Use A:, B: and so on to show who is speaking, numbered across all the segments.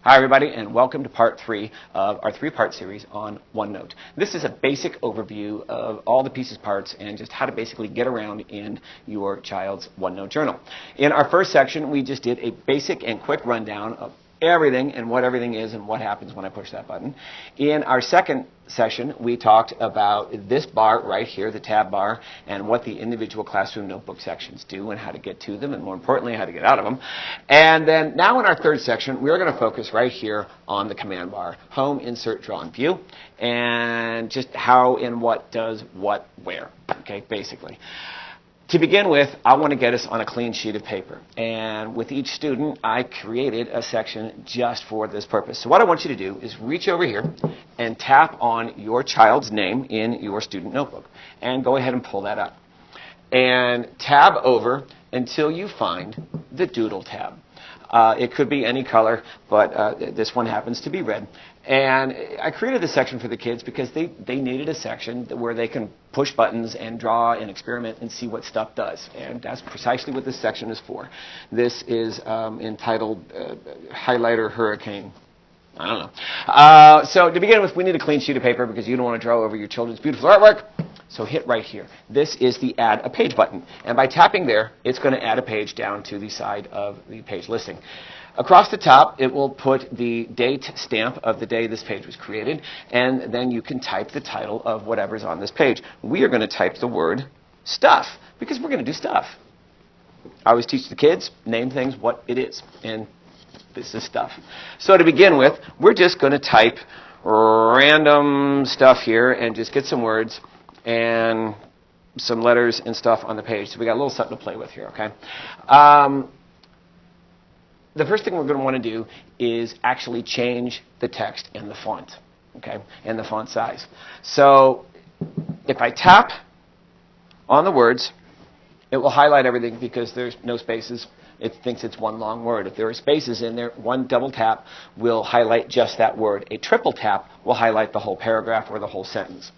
A: Hi everybody, and welcome to part 3 of our 3-part series on OneNote. This is a basic overview of all the pieces, parts, and just how to basically get around in your child's OneNote journal. In our first section, we just did a basic and quick rundown of everything and what everything is and what happens when I push that button. In our second session, we talked about this bar right here, the tab bar, and what the individual classroom notebook sections do and how to get to them, and more importantly, how to get out of them. And then now in our third section, we're going to focus right here on the command bar, home, insert, draw, and view, and just how and what does what where, okay, basically. To begin with, I want to get us on a clean sheet of paper. And with each student, I created a section just for this purpose. So what I want you to do is reach over here and tap on your child's name in your student notebook. And go ahead and pull that up. And tab over until you find the Doodle tab. It could be any color, but this one happens to be red. And I created this section for the kids because they needed a section where they can push buttons and draw and experiment and see what stuff does. And that's precisely what this section is for. This is entitled Highlighter Hurricane. I don't know. So to begin with, we need a clean sheet of paper because you don't want to draw over your children's beautiful artwork. So hit right here. This is the Add a Page button. And by tapping there, it's going to add a page down to the side of the page listing. Across the top, it will put the date stamp of the day this page was created, and then you can type the title of whatever's on this page. We are going to type the word stuff because we're going to do stuff. I always teach the kids, name things what it is, and this is stuff. So to begin with, we're just going to type random stuff here and just get some words and some letters and stuff on the page. So we got a little something to play with here, okay? The first thing we're going to want to do is actually change the text and the font, okay, and the font size. So if I tap on the words, it will highlight everything because there's no spaces. It thinks it's one long word. If there are spaces in there, one double tap will highlight just that word. A triple tap will highlight the whole paragraph or the whole sentence.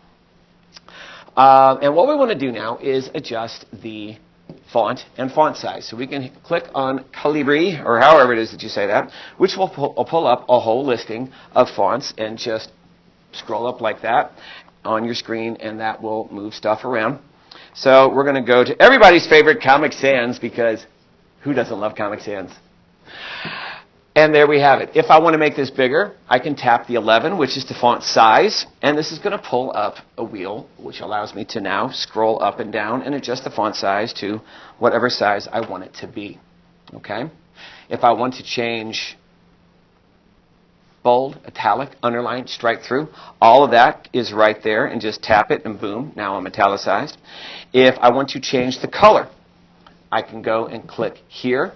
A: And what we want to do now is adjust the font and font size. So we can click on Calibri, or however it is that you say that, which will pull up a whole listing of fonts, and just scroll up like that on your screen, and that will move stuff around. So we're going to go to everybody's favorite, Comic Sans, because who doesn't love Comic Sans? And there we have it. If I want to make this bigger, I can tap the 11, which is the font size, and this is going to pull up a wheel, which allows me to now scroll up and down and adjust the font size to whatever size I want it to be. Okay? If I want to change bold, italic, underline, strike through, all of that is right there, and just tap it and boom, now I'm italicized. If I want to change the color, I can go and click here,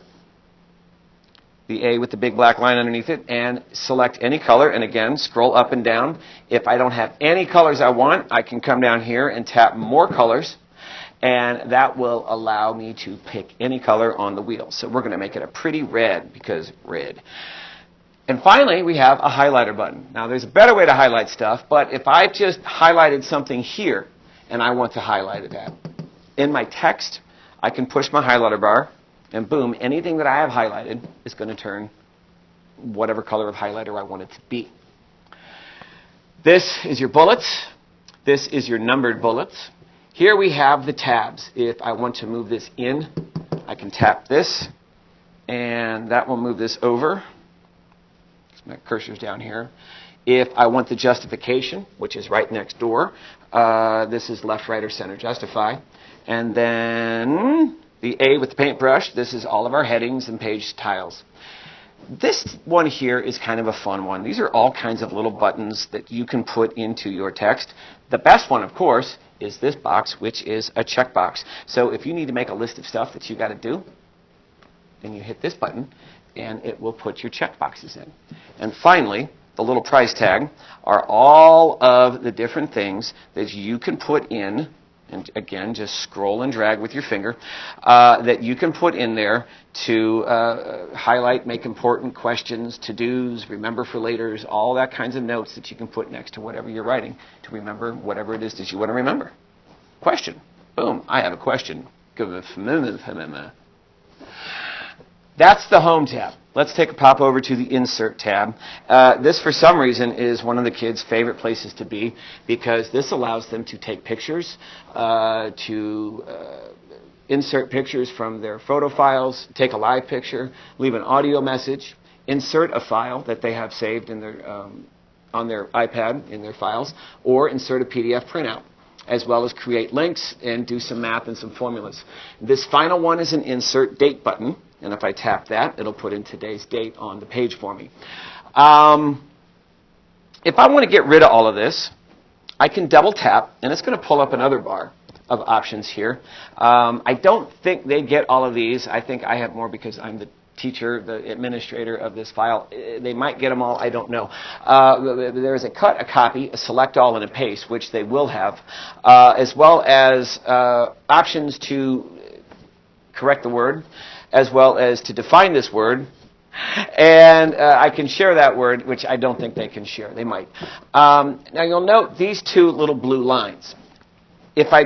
A: the A with the big black line underneath it, and select any color, and again, scroll up and down. If I don't have any colors I want, I can come down here and tap More Colors, and that will allow me to pick any color on the wheel. So we're going to make it a pretty red, because red. And finally, we have a highlighter button. Now, there's a better way to highlight stuff, but if I've just highlighted something here, and I want to highlight it in my text, I can push my highlighter bar, and boom, anything that I have highlighted is going to turn whatever color of highlighter I want it to be. This is your bullets. This is your numbered bullets. Here we have the tabs. If I want to move this in, I can tap this, and that will move this over. My cursor's down here. If I want the justification, which is right next door, this is left, right, or center justify. And then the A with the paintbrush, this is all of our headings and page tiles. This one here is kind of a fun one. These are all kinds of little buttons that you can put into your text. The best one, of course, is this box, which is a checkbox. So if you need to make a list of stuff that you got to do, then you hit this button, and it will put your checkboxes in. And finally, the little price tag are all of the different things that you can put in. And again, just scroll and drag with your finger, that you can put in there to highlight, make important questions, to-dos, remember for laters, all that kinds of notes that you can put next to whatever you're writing to remember whatever it is that you want to remember. Question. Boom, I have a question. That's the Home tab. let's take a pop over to the Insert tab. This, for some reason, is one of the kids' favorite places to be because this allows them to take pictures, to insert pictures from their photo files, take a live picture, leave an audio message, insert a file that they have saved in their, on their iPad in their files, or insert a PDF printout, as well as create links and do some math and some formulas. This final one is an Insert Date button, and if I tap that, it'll put in today's date on the page for me. If I want to get rid of all of this, I can double tap, and it's going to pull up another bar of options here. I don't think they get all of these. I think I have more because I'm the teacher, the administrator of this file. They might get them all, I don't know. There's a cut, a copy, a select all, and a paste, which they will have, as well as options to correct the word, as well as to define this word. And I can share that word, which I don't think they can share. They might. Now you'll note these two little blue lines. If I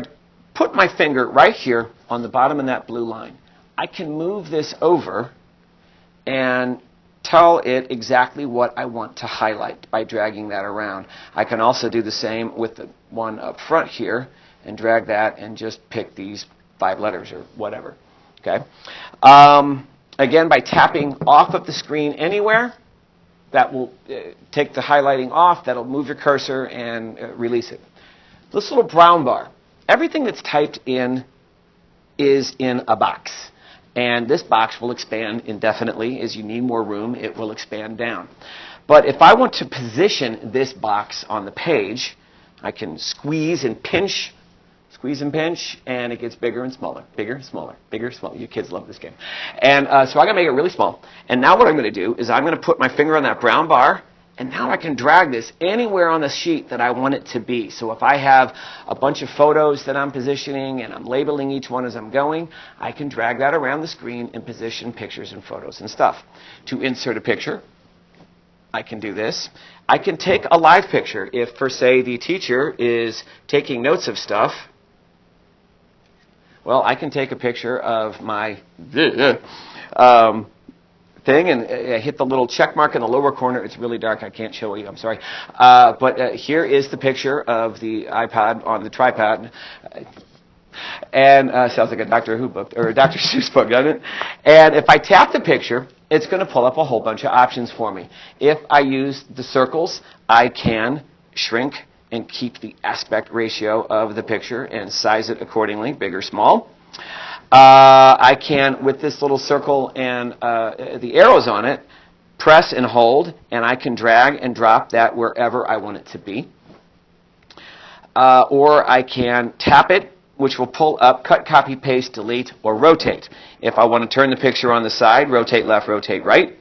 A: put my finger right here on the bottom of that blue line, I can move this over and tell it exactly what I want to highlight by dragging that around. I can also do the same with the one up front here and drag that and just pick these 5 letters or whatever. Okay. Again, by tapping off of the screen anywhere, that will take the highlighting off. That'll move your cursor and release it. This little brown bar, everything that's typed in is in a box. And this box will expand indefinitely. As you need more room, it will expand down. But if I want to position this box on the page, I can squeeze and pinch, and it gets bigger and smaller, bigger, smaller, bigger, smaller. You kids love this game. And so I'm going to make it really small. And now what I'm going to do is I'm going to put my finger on that brown bar, and now I can drag this anywhere on the sheet that I want it to be. So if I have a bunch of photos that I'm positioning and I'm labeling each one as I'm going, I can drag that around the screen and position pictures and photos and stuff. To insert a picture, I can do this. I can take a live picture. If, for say, the teacher is taking notes of stuff, well, I can take a picture of my thing and hit the little check mark in the lower corner. It's really dark. I can't show you. I'm sorry. But here is the picture of the iPod on the tripod. And sounds like a Doctor Who book or a Dr. Seuss book, doesn't it? And if I tap the picture, it's going to pull up a whole bunch of options for me. If I use the circles, I can shrink and keep the aspect ratio of the picture and size it accordingly, big or small. I can, with this little circle and the arrows on it, press and hold, and I can drag and drop that wherever I want it to be. Or I can tap it, which will pull up, cut, copy, paste, delete, or rotate. If I want to turn the picture on the side, rotate left, rotate right.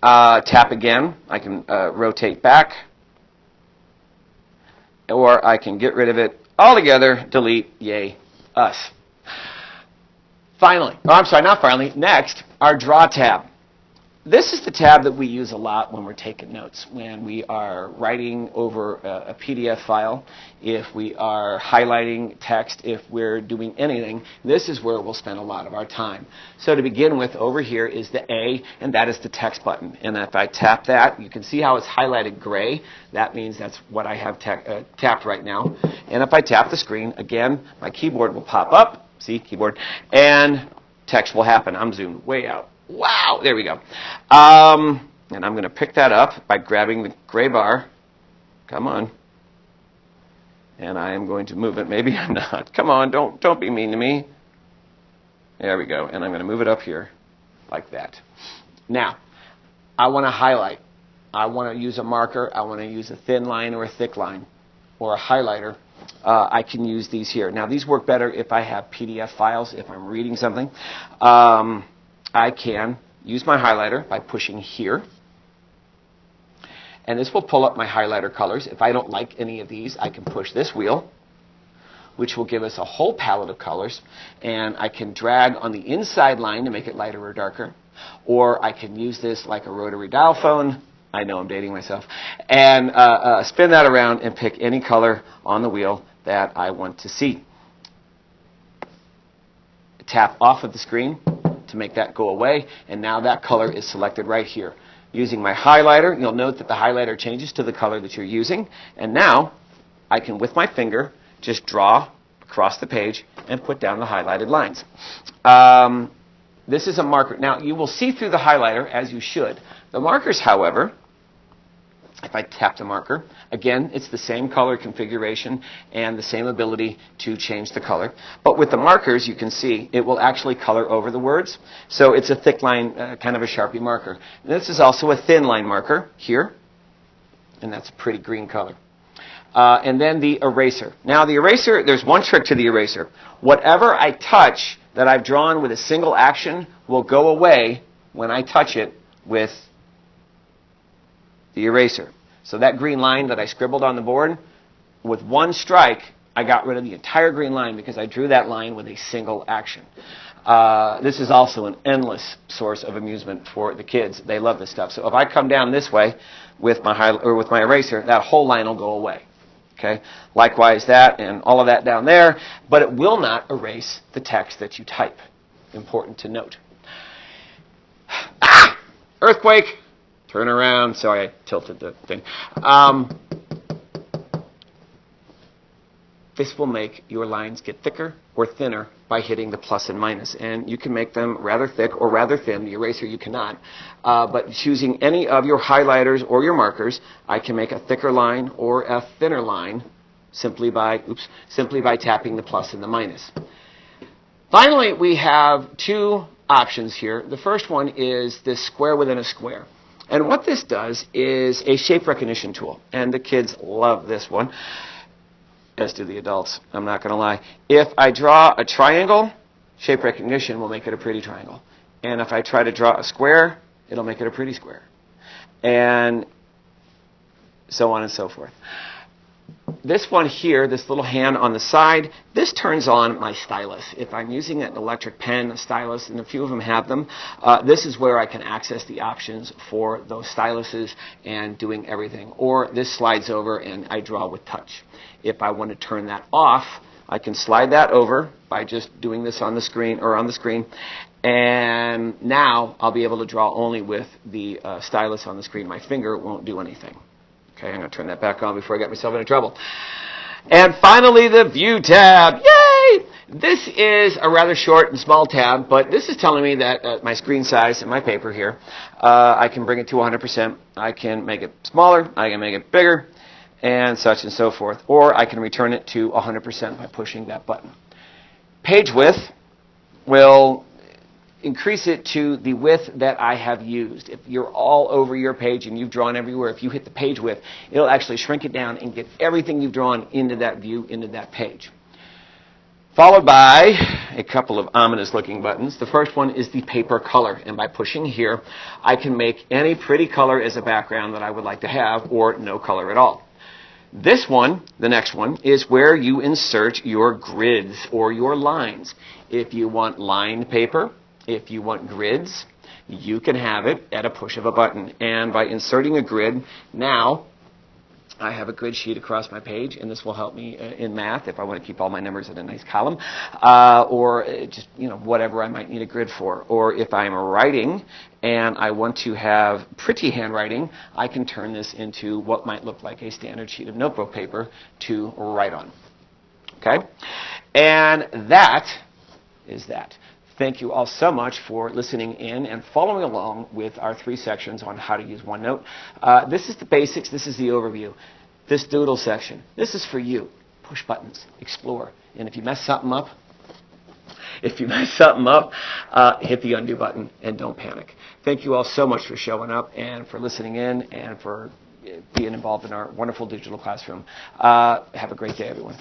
A: Tap again, I can rotate back. Or I can get rid of it altogether, delete, yay, us. Finally, oh, I'm sorry, not finally, next, our Draw tab. This is the tab that we use a lot when we're taking notes, when we are writing over a PDF file, if we are highlighting text, if we're doing anything. This is where we'll spend a lot of our time. So to begin with, over here is the A, and that is the text button. And if I tap that, you can see how it's highlighted gray. That means that's what I have tapped right now. And if I tap the screen, again, my keyboard will pop up. See, keyboard. And text will happen. I'm zoomed way out. Wow, there we go. And I'm going to pick that up by grabbing the gray bar. Come on. And I am going to move it. Maybe I'm not. Come on, don't be mean to me. There we go. And I'm going to move it up here like that. Now, I want to highlight. I want to use a marker. I want to use a thin line or a thick line or a highlighter. I can use these here. Now, these work better if I have PDF files, if I'm reading something. I can use my highlighter by pushing here. And this will pull up my highlighter colors. If I don't like any of these, I can push this wheel, which will give us a whole palette of colors. And I can drag on the inside line to make it lighter or darker. Or I can use this like a rotary dial phone. I know I'm dating myself. And spin that around and pick any color on the wheel that I want to see. Tap off of the screen. to make that go away, and now that color is selected right here. Using my highlighter, you'll note that the highlighter changes to the color that you're using, and now I can, with my finger, just draw across the page and put down the highlighted lines. This is a marker. Now, you will see through the highlighter, as you should. The markers, however, if I tap the marker, again, it's the same color configuration and the same ability to change the color. But with the markers, you can see it will actually color over the words. So it's a thick line, kind of a Sharpie marker. And this is also a thin line marker here, and that's a pretty green color. And then the eraser. Now, the eraser, there's one trick to the eraser. Whatever I touch that I've drawn with a single action will go away when I touch it with the eraser. So that green line that I scribbled on the board, with one strike, I got rid of the entire green line because I drew that line with a single action. This is also an endless source of amusement for the kids. They love this stuff. So if I come down this way with my eraser, that whole line will go away. Okay? Likewise, that and all of that down there, but it will not erase the text that you type. Important to note. Ah! Earthquake! Turn around. Sorry, I tilted the thing. This will make your lines get thicker or thinner by hitting the plus and minus. And you can make them rather thick or rather thin. The eraser you cannot. But choosing any of your highlighters or your markers, I can make a thicker line or a thinner line simply by tapping the plus and the minus. Finally, we have two options here. The first one is this square within a square. And what this does is a shape recognition tool. And the kids love this one, as do the adults, I'm not going to lie. If I draw a triangle, shape recognition will make it a pretty triangle. And if I try to draw a square, it'll make it a pretty square. And so on and so forth. This one here, this little hand on the side, this turns on my stylus. If I'm using an electric pen, a stylus, and a few of them have them, this is where I can access the options for those styluses and doing everything. Or this slides over and I draw with touch. If I want to turn that off, I can slide that over by just doing this on the screen, and now I'll be able to draw only with the stylus on the screen. My finger won't do anything. Okay, I'm going to turn that back on before I get myself into trouble. And finally, the View tab. Yay! This is a rather short and small tab, but this is telling me that my screen size in my paper here, I can bring it to 100%. I can make it smaller. I can make it bigger, and such and so forth. Or I can return it to 100% by pushing that button. Page width will increase it to the width that I have used. If you're all over your page and you've drawn everywhere, if you hit the page width, it'll actually shrink it down and get everything you've drawn into that view, into that page. Followed by a couple of ominous looking buttons. The first one is the paper color, and by pushing here, I can make any pretty color as a background that I would like to have, or no color at all. This one, the next one, is where you insert your grids or your lines. If you want lined paper, if you want grids, you can have it at a push of a button. And by inserting a grid, now I have a grid sheet across my page, and this will help me in math if I want to keep all my numbers in a nice column, or just whatever I might need a grid for. Or if I'm writing and I want to have pretty handwriting, I can turn this into what might look like a standard sheet of notebook paper to write on. Okay? And that is that. Thank you all so much for listening in and following along with our 3 sections on how to use OneNote. This is the basics. This is the overview. This doodle section, this is for you. Push buttons, explore. And if you mess something up, hit the undo button and don't panic. Thank you all so much for showing up and for listening in and for being involved in our wonderful digital classroom. Have a great day, everyone.